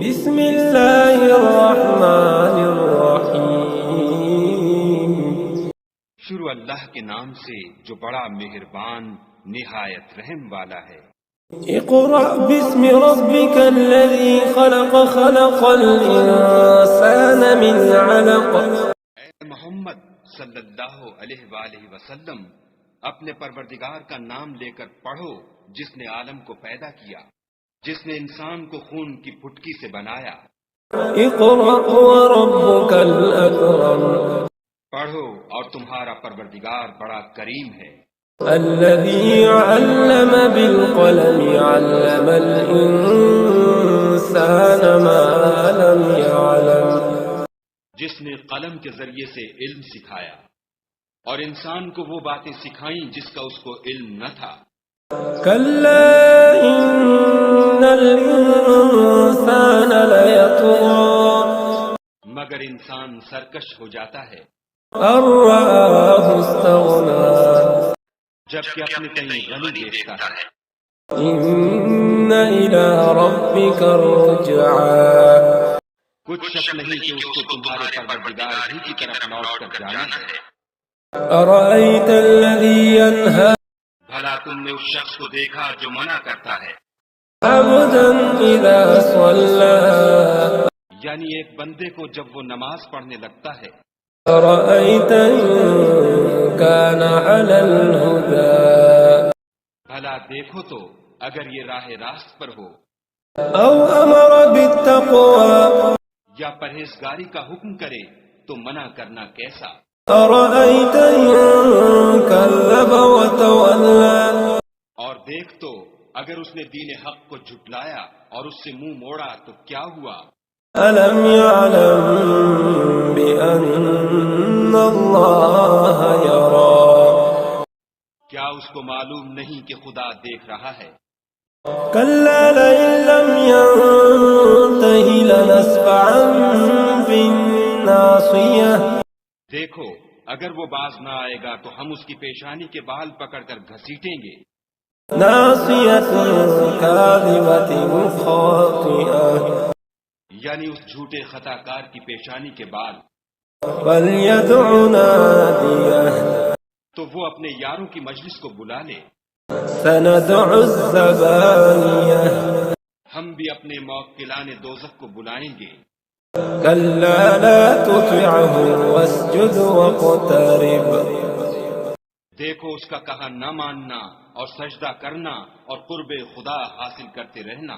بسم اللہ الرحمن الرحیم شروع اللہ کے نام سے جو بڑا مہربان نہایت رحم والا ہے۔ اقرأ باسم ربك الذي خلق خلق الإنسان من علق۔ اے محمد صلی اللہ علیہ وآلہ وسلم، اپنے پروردگار کا نام لے کر پڑھو جس نے عالم کو پیدا کیا، جس نے انسان کو خون کی پھٹکی سے بنایا۔ اقرأ وربك الأكرم۔ پڑھو اور تمہارا پروردگار بڑا کریم ہے۔ الذي علم بالقلم علم الإنسان ما لم يعلم۔ جس نے قلم کے ذریعے سے علم سکھایا اور انسان کو وہ باتیں سکھائیں جس کا اس کو علم نہ تھا۔ كلا إن الإنسان ليطغى مگر انسان سرکش ہو جاتا ہے أن رآه استغنى۔ جبکہ اپنے کہیں غنی دیکھتا ہے۔ إن إلى ربك الرجعى۔ کچھ شک نہیں کہ اس کو تمہارے پروردگار ہی کی طرف لوٹ کر جانا ہے۔ أرأيت الذي ينهى بھلا تم نے اس شخص کو دیکھا جو منع کرتا ہے، عبدا إذا صلى۔ یعنی ایک بندے کو جب وہ نماز پڑھنے لگتا ہے۔ أرأيت إن كان على الهدى۔ بھلا دیکھو تو اگر یہ راہ راست پر ہو أو أمر بالتقوى۔ یا پرہیزگاری کا حکم کرے تو منع کرنا کیسا؟ أرأيت إن كذب وتولى۔ اور دیکھ تو اگر اس نے دین حق کو جھٹلایا اور اس سے منہ موڑا تو کیا ہوا؟ ألم يعلم بأن الله يرى۔ کیا اس کو معلوم نہیں کہ خدا دیکھ رہا ہے؟ كلا لئن لم ينته لنسفعا بالناصية۔ دیکھو اگر وہ باز نہ آئے گا تو ہم اس کی پیشانی کے بال پکڑ کر گھسیٹیں گے۔ ناصية كاذبة خاطئة۔ یعنی اس جھوٹے خطا کار کی پیشانی کے بال۔ فليدع ناديه۔ تو وہ اپنے یاروں کی مجلس کو بلا لے۔ سندع الزبانية۔ ہم بھی اپنے موکلان دوزخ کو بلائیں گے۔ كلا لا تطعه واسجد واقترب۔ دیکھو اس کا کہا نہ ماننا اور سجدہ کرنا اور قرب خدا حاصل کرتے رہنا۔